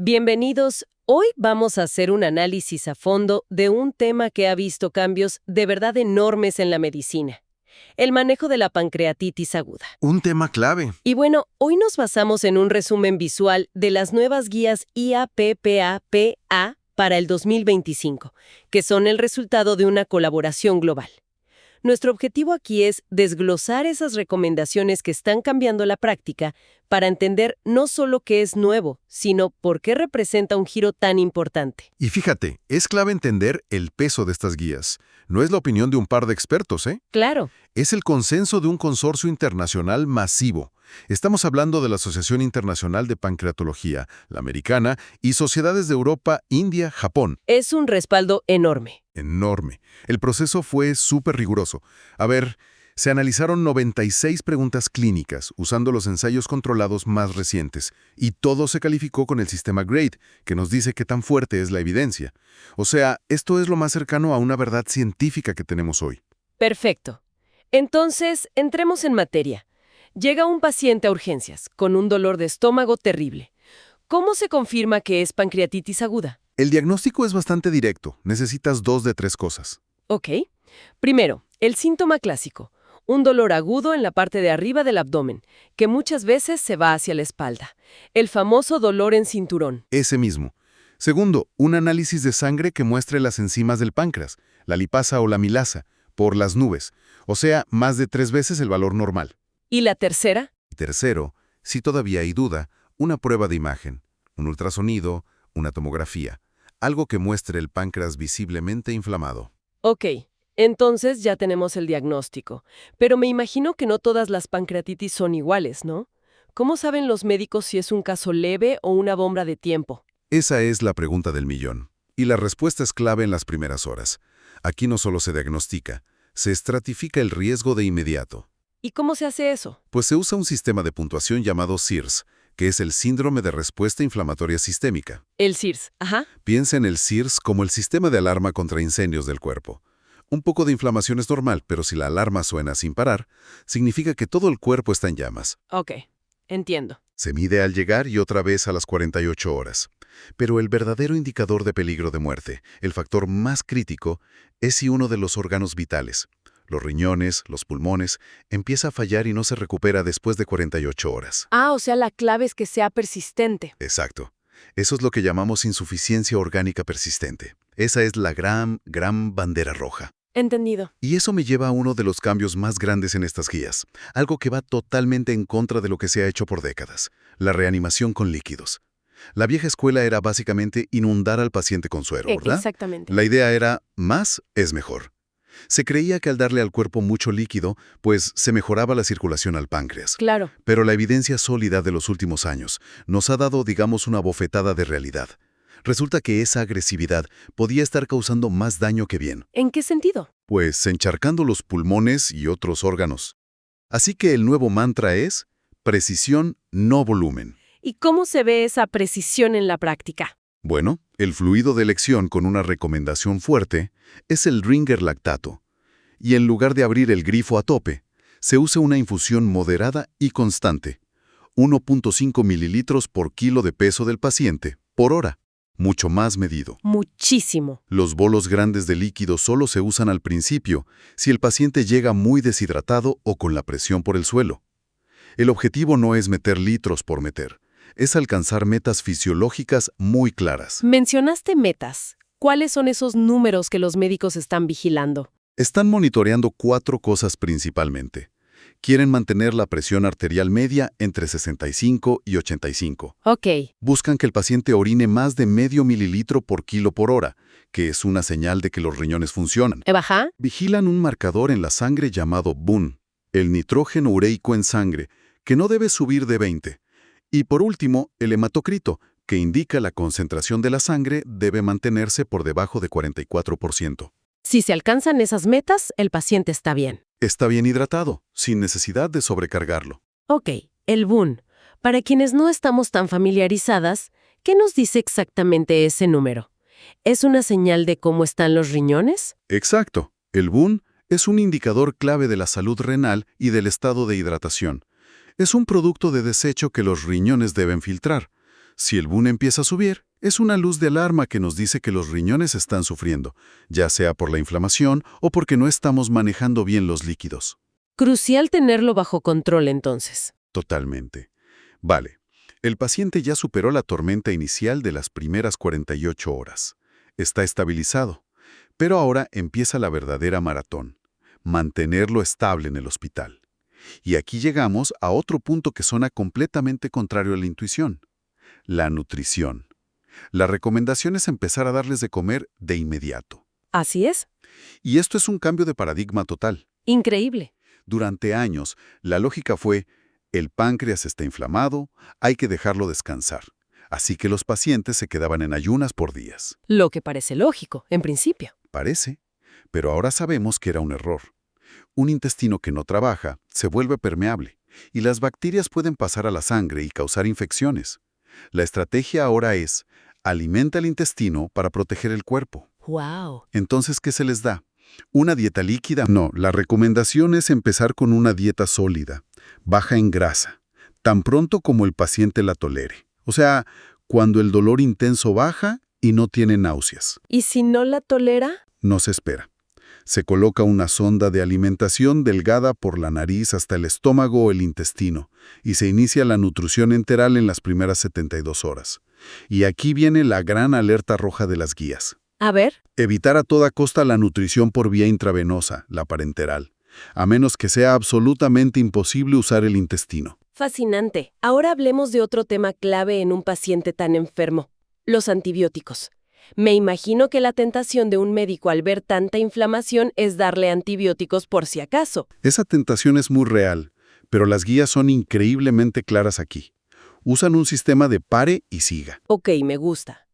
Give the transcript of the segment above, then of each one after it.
Bienvenidos. Hoy vamos a hacer un análisis a fondo de un tema que ha visto cambios de verdad enormes en la medicina: el manejo de la pancreatitis aguda. Un tema clave. Y bueno, hoy nos basamos en un resumen visual de las nuevas guías IAPPAPA para el 2025, que son el resultado de una colaboración global. Nuestro objetivo aquí es desglosar esas recomendaciones que están cambiando la práctica para entender no solo qué es nuevo, sino por qué representa un giro tan importante. Y fíjate, es clave entender el peso de estas guías. No es la opinión de un par de expertos, ¿eh? Claro. Es el consenso de un consorcio internacional masivo. Estamos hablando de la Asociación Internacional de Pancreatología, la americana, y sociedades de Europa, India, Japón. Es un respaldo enorme. Enorme. El proceso fue súper riguroso. A ver, se analizaron 96 preguntas clínicas usando los ensayos controlados más recientes, y todo se calificó con el sistema GRADE, que nos dice qué tan fuerte es la evidencia. O sea, esto es lo más cercano a una verdad científica que tenemos hoy. Perfecto. Entonces, entremos en materia. Llega un paciente a urgencias con un dolor de estómago terrible. ¿Cómo se confirma que es pancreatitis aguda? El diagnóstico es bastante directo. Necesitas 2 de 3 cosas. Ok. Primero, el síntoma clásico: un dolor agudo en la parte de arriba del abdomen, que muchas veces se va hacia la espalda. El famoso dolor en cinturón. Ese mismo. Segundo, un análisis de sangre que muestre las enzimas del páncreas, la lipasa o la milasa, por las nubes. O sea, más de 3 veces el valor normal. ¿Y la tercera? Tercero, si todavía hay duda, una prueba de imagen, un ultrasonido, una tomografía, algo que muestre el páncreas visiblemente inflamado. Ok. Entonces ya tenemos el diagnóstico. Pero me imagino que no todas las pancreatitis son iguales, ¿no? ¿Cómo saben los médicos si es un caso leve o una bomba de tiempo? Esa es la pregunta del millón. Y la respuesta es clave en las primeras horas. Aquí no solo se diagnostica, se estratifica el riesgo de inmediato. ¿Y cómo se hace eso? Pues se usa un sistema de puntuación llamado SIRS, que es el Síndrome de Respuesta Inflamatoria Sistémica. El SIRS. Ajá. Piensa en el SIRS como el sistema de alarma contra incendios del cuerpo. Un poco de inflamación es normal, pero si la alarma suena sin parar, significa que todo el cuerpo está en llamas. Ok. Entiendo. Se mide al llegar y otra vez a las 48 horas. Pero el verdadero indicador de peligro de muerte, el factor más crítico, es si uno de los órganos vitales, los riñones, los pulmones, empieza a fallar y no se recupera después de 48 horas. Ah, o sea, la clave es que sea persistente. Exacto. Eso es lo que llamamos insuficiencia orgánica persistente. Esa es la gran bandera roja. Entendido. Y eso me lleva a uno de los cambios más grandes en estas guías, algo que va totalmente en contra de lo que se ha hecho por décadas: la reanimación con líquidos. La vieja escuela era básicamente inundar al paciente con suero, ¿verdad? Exactamente. La idea era, más es mejor. Se creía que al darle al cuerpo mucho líquido, pues se mejoraba la circulación al páncreas. Claro. Pero la evidencia sólida de los últimos años nos ha dado, digamos, una bofetada de realidad. Resulta que esa agresividad podía estar causando más daño que bien, ¿En qué sentido? pues encharcando los pulmones y otros órganos. Así que el nuevo mantra es precisión, no volumen. ¿Y cómo se ve esa precisión en la práctica? Bueno, el fluido de elección con una recomendación fuerte es el Ringer lactato. Y en lugar de abrir el grifo a tope, se usa una infusión moderada y constante, 1.5 mililitros por kilo de peso del paciente por hora, mucho más medido. Muchísimo. Los bolos grandes de líquido solo se usan al principio si el paciente llega muy deshidratado o con la presión por el suelo. El objetivo no es meter litros por meter, es alcanzar metas fisiológicas muy claras. Mencionaste metas. ¿Cuáles son esos números que los médicos están vigilando? Están monitoreando 4 cosas principalmente. Quieren mantener la presión arterial media entre 65 y 85. Ok. Buscan que el paciente orine más de medio mililitro por kilo por hora, que es una señal de que los riñones funcionan. ¿Baja? Vigilan un marcador en la sangre llamado BUN, el nitrógeno ureico en sangre, que no debe subir de 20. Y por último, el hematocrito, que indica la concentración de la sangre debe mantenerse por debajo de 44%. Si se alcanzan esas metas, el paciente está bien. Está bien hidratado, sin necesidad de sobrecargarlo. Ok, el BUN. Para quienes no estamos tan familiarizadas, ¿qué nos dice exactamente ese número? ¿Es una señal de cómo están los riñones? Exacto. El BUN es un indicador clave de la salud renal y del estado de hidratación. Es un producto de desecho que los riñones deben filtrar. Si el BUN empieza a subir, es una luz de alarma que nos dice que los riñones están sufriendo, ya sea por la inflamación o porque no estamos manejando bien los líquidos. Crucial tenerlo bajo control entonces. Totalmente. Vale, el paciente ya superó la tormenta inicial de las primeras 48 horas. Está estabilizado, pero ahora empieza la verdadera maratón: mantenerlo estable en el hospital. Y aquí llegamos a otro punto que suena completamente contrario a la intuición: la nutrición. La recomendación es empezar a darles de comer de inmediato. Así es. Y esto es un cambio de paradigma total. Increíble. Durante años, la lógica fue: el páncreas está inflamado, hay que dejarlo descansar. Así que los pacientes se quedaban en ayunas por días. Lo que parece lógico, en principio. Parece, pero ahora sabemos que era un error. Un intestino que no trabaja se vuelve permeable, y las bacterias pueden pasar a la sangre y causar infecciones. La estrategia ahora es: alimenta el intestino para proteger el cuerpo. ¡Wow! Entonces, ¿qué se les da? ¿Una dieta líquida? No, la recomendación es empezar con una dieta sólida, baja en grasa, tan pronto como el paciente la tolere. O sea, cuando el dolor intenso baja y no tiene náuseas. ¿Y si no la tolera? No se espera. Se coloca una sonda de alimentación delgada por la nariz hasta el estómago o el intestino, y se inicia la nutrición enteral en las primeras 72 horas. Y aquí viene la gran alerta roja de las guías. A ver. Evitar a toda costa la nutrición por vía intravenosa, la parenteral, a menos que sea absolutamente imposible usar el intestino. Fascinante. Ahora hablemos de otro tema clave en un paciente tan enfermo: los antibióticos. Me imagino que la tentación de un médico al ver tanta inflamación es darle antibióticos por si acaso. Esa tentación es muy real, pero las guías son increíblemente claras aquí. Usan un sistema de pare y siga. Ok, me gusta.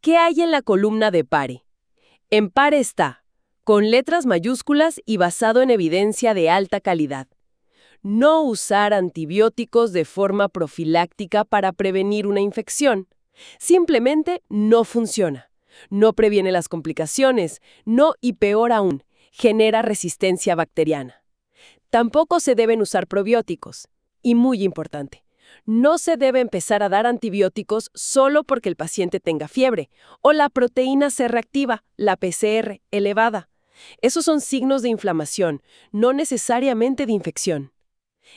¿Qué hay en la columna de pare? En pare está, con letras mayúsculas y basado en evidencia de alta calidad: no usar antibióticos de forma profiláctica para prevenir una infección. Simplemente no funciona. No previene las complicaciones, no, y peor aún, genera resistencia bacteriana. Tampoco se deben usar probióticos. Y muy importante, no se debe empezar a dar antibióticos solo porque el paciente tenga fiebre o la proteína C reactiva, la PCR, elevada. Esos son signos de inflamación, no necesariamente de infección.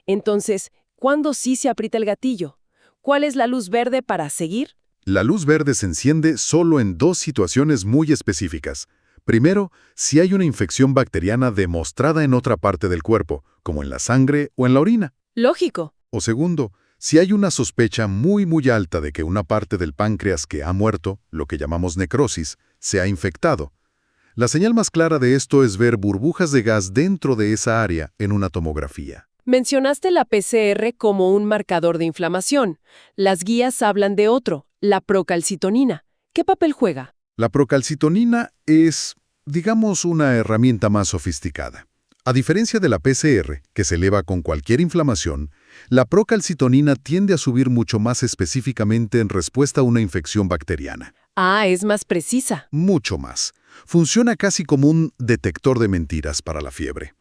Entonces, ¿cuándo sí se aprieta el gatillo? ¿Cuál es la luz verde para seguir? La luz verde se enciende solo en dos situaciones muy específicas. Primero, si hay una infección bacteriana demostrada en otra parte del cuerpo, como en la sangre o en la orina. Lógico. O segundo, si hay una sospecha muy alta de que una parte del páncreas que ha muerto, lo que llamamos necrosis, se ha infectado. La señal más clara de esto es ver burbujas de gas dentro de esa área en una tomografía. Mencionaste la PCR como un marcador de inflamación. Las guías hablan de otro, la procalcitonina. ¿Qué papel juega? La procalcitonina es, digamos, una herramienta más sofisticada. A diferencia de la PCR, que se eleva con cualquier inflamación, la procalcitonina tiende a subir mucho más específicamente en respuesta a una infección bacteriana. Ah, es más precisa. Mucho más. Funciona casi como un detector de mentiras para la fiebre.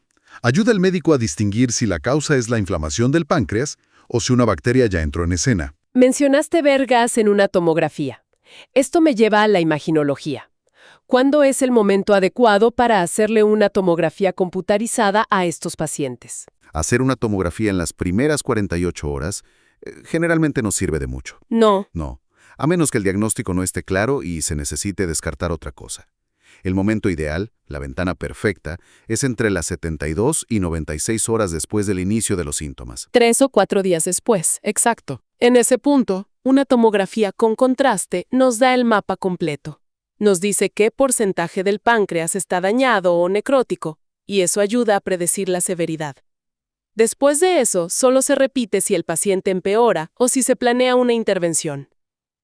Ayuda al médico a distinguir si la causa es la inflamación del páncreas o si una bacteria ya entró en escena. Mencionaste ver gas en una tomografía. Esto me lleva a la imaginología. ¿Cuándo es el momento adecuado para hacerle una tomografía computarizada a estos pacientes? Hacer una tomografía en las primeras 48 horas generalmente no sirve de mucho. No. No, a menos que el diagnóstico no esté claro y se necesite descartar otra cosa. El momento ideal, la ventana perfecta, es entre las 72 y 96 horas después del inicio de los síntomas. 3 o 4 días después, exacto. En ese punto, una tomografía con contraste nos da el mapa completo. Nos dice qué porcentaje del páncreas está dañado o necrótico, y eso ayuda a predecir la severidad. Después de eso, solo se repite si el paciente empeora o si se planea una intervención.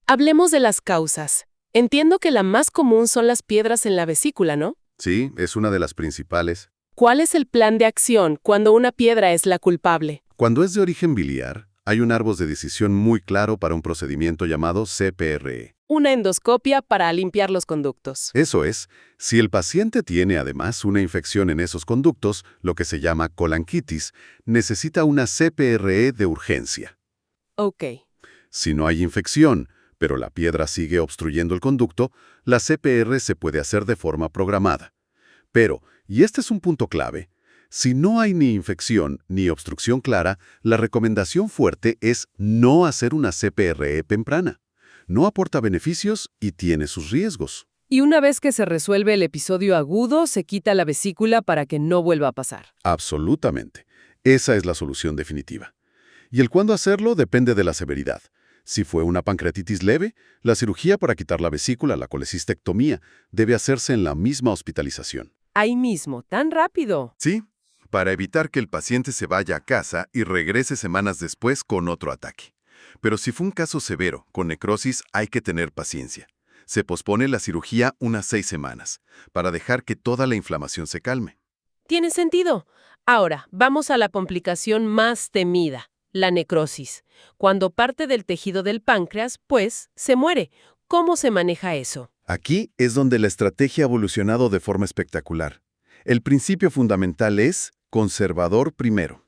Hablemos de las causas. Entiendo que la más común son las piedras en la vesícula, ¿no? Sí, es una de las principales. ¿Cuál es el plan de acción cuando una piedra es la culpable? Cuando es de origen biliar, hay un árbol de decisión muy claro para un procedimiento llamado CPRE. Una endoscopia para limpiar los conductos. Eso es, si el paciente tiene además una infección en esos conductos, lo que se llama colanquitis, necesita una CPRE de urgencia. Ok. Si no hay infección, pero la piedra sigue obstruyendo el conducto, la CPR se puede hacer de forma programada. Pero, y este es un punto clave, si no hay ni infección ni obstrucción clara, la recomendación fuerte es no hacer una CPRE temprana. No aporta beneficios y tiene sus riesgos. Y una vez que se resuelve el episodio agudo, se quita la vesícula para que no vuelva a pasar. Absolutamente. Esa es la solución definitiva. Y el cuándo hacerlo depende de la severidad. Si fue una pancreatitis leve, la cirugía para quitar la vesícula, la colecistectomía, debe hacerse en la misma hospitalización. Ahí mismo, tan rápido. Sí, para evitar que el paciente se vaya a casa y regrese semanas después con otro ataque. Pero si fue un caso severo, con necrosis, hay que tener paciencia. Se pospone la cirugía unas 6 semanas, para dejar que toda la inflamación se calme. Tiene sentido. Ahora, vamos a la complicación más temida, la necrosis. Cuando parte del tejido del páncreas, pues, se muere. ¿Cómo se maneja eso? Aquí es donde la estrategia ha evolucionado de forma espectacular. El principio fundamental es conservador primero.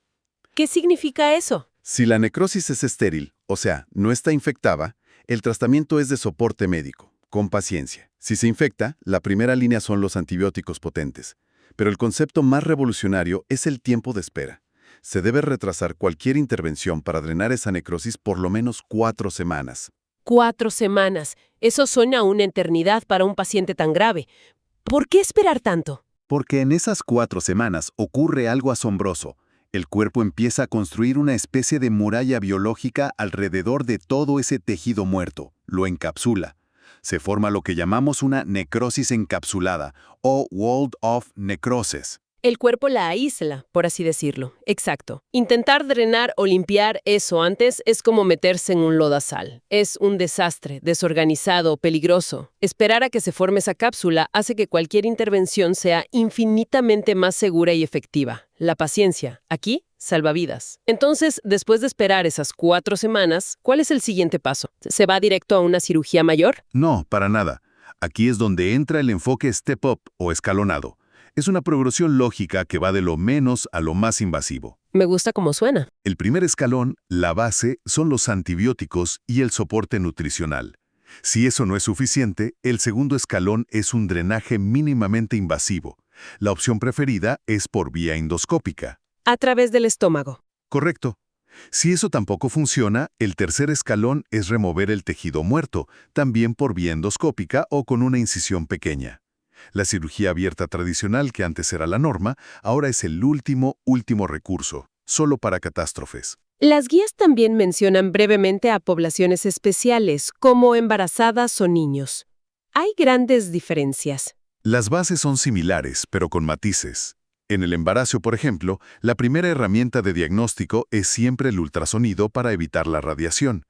¿Qué significa eso? Si la necrosis es estéril, o sea, no está infectada, el tratamiento es de soporte médico, con paciencia. Si se infecta, la primera línea son los antibióticos potentes. Pero el concepto más revolucionario es el tiempo de espera. Se debe retrasar cualquier intervención para drenar esa necrosis por lo menos 4 semanas. 4 semanas. Eso suena a una eternidad para un paciente tan grave. ¿Por qué esperar tanto? Porque en esas 4 semanas ocurre algo asombroso. El cuerpo empieza a construir una especie de muralla biológica alrededor de todo ese tejido muerto. Lo encapsula. Se forma lo que llamamos una necrosis encapsulada o walled off necrosis. El cuerpo la aísla, por así decirlo. Exacto. Intentar drenar o limpiar eso antes es como meterse en un lodazal. Es un desastre, desorganizado, peligroso. Esperar a que se forme esa cápsula hace que cualquier intervención sea infinitamente más segura y efectiva. La paciencia, aquí, salva vidas. Entonces, después de esperar esas 4 semanas, ¿cuál es el siguiente paso? ¿Se va directo a una cirugía mayor? No, para nada. Aquí es donde entra el enfoque step-up o escalonado. Es una progresión lógica que va de lo menos a lo más invasivo. Me gusta cómo suena. El primer escalón, la base, son los antibióticos y el soporte nutricional. Si eso no es suficiente, el segundo escalón es un drenaje mínimamente invasivo. La opción preferida es por vía endoscópica. A través del estómago. Correcto. Si eso tampoco funciona, el tercer escalón es remover el tejido muerto, también por vía endoscópica o con una incisión pequeña. La cirugía abierta tradicional, que antes era la norma, ahora es el último recurso, solo para catástrofes. Las guías también mencionan brevemente a poblaciones especiales, como embarazadas o niños. Hay grandes diferencias. Las bases son similares, pero con matices. En el embarazo, por ejemplo, la primera herramienta de diagnóstico es siempre el ultrasonido para evitar la radiación.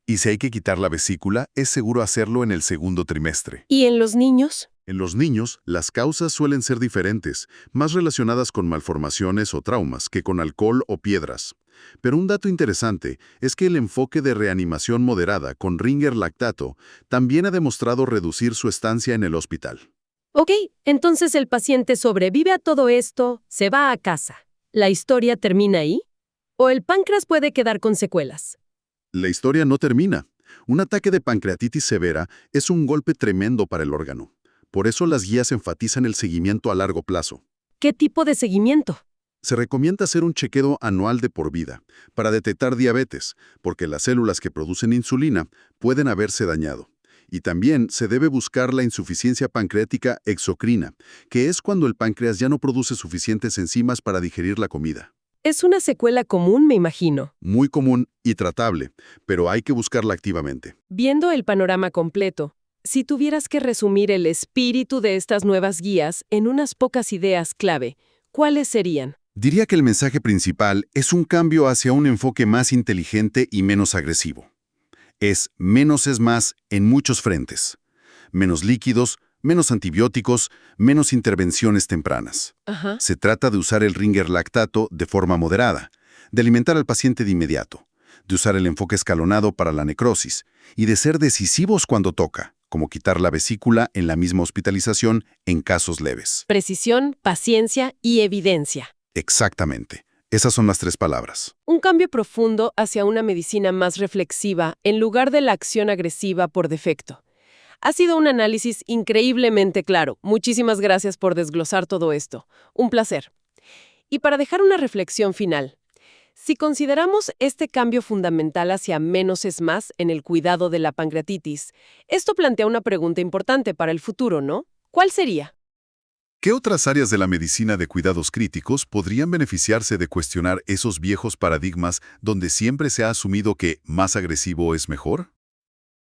Y si hay que quitar la vesícula, es seguro hacerlo en el segundo trimestre. ¿Y en los niños? En los niños, las causas suelen ser diferentes, más relacionadas con malformaciones o traumas que con alcohol o piedras. Pero un dato interesante es que el enfoque de reanimación moderada con Ringer lactato también ha demostrado reducir su estancia en el hospital. Ok, entonces el paciente sobrevive a todo esto, se va a casa. ¿La historia termina ahí? ¿O el páncreas puede quedar con secuelas? La historia no termina. Un ataque de pancreatitis severa es un golpe tremendo para el órgano. Por eso las guías enfatizan el seguimiento a largo plazo. ¿Qué tipo de seguimiento? Se recomienda hacer un chequeo anual de por vida para detectar diabetes, porque las células que producen insulina pueden haberse dañado. Y también se debe buscar la insuficiencia pancreática exocrina, que es cuando el páncreas ya no produce suficientes enzimas para digerir la comida. Es una secuela común, me imagino. Muy común y tratable, pero hay que buscarla activamente. Viendo el panorama completo, si tuvieras que resumir el espíritu de estas nuevas guías en unas pocas ideas clave, ¿cuáles serían? Diría que el mensaje principal es un cambio hacia un enfoque más inteligente y menos agresivo. Menos es más en muchos frentes. Menos líquidos, menos antibióticos, menos intervenciones tempranas. Ajá. Se trata de usar el Ringer lactato de forma moderada, de alimentar al paciente de inmediato, de usar el enfoque escalonado para la necrosis y de ser decisivos cuando toca, como quitar la vesícula en la misma hospitalización en casos leves. Precisión, paciencia y evidencia. Exactamente. Esas son las 3 palabras. Un cambio profundo hacia una medicina más reflexiva en lugar de la acción agresiva por defecto. Ha sido un análisis increíblemente claro. Muchísimas gracias por desglosar todo esto. Un placer. Y para dejar una reflexión final, si consideramos este cambio fundamental hacia menos es más en el cuidado de la pancreatitis, esto plantea una pregunta importante para el futuro, ¿no? ¿Cuál sería? ¿Qué otras áreas de la medicina de cuidados críticos podrían beneficiarse de cuestionar esos viejos paradigmas donde siempre se ha asumido que más agresivo es mejor?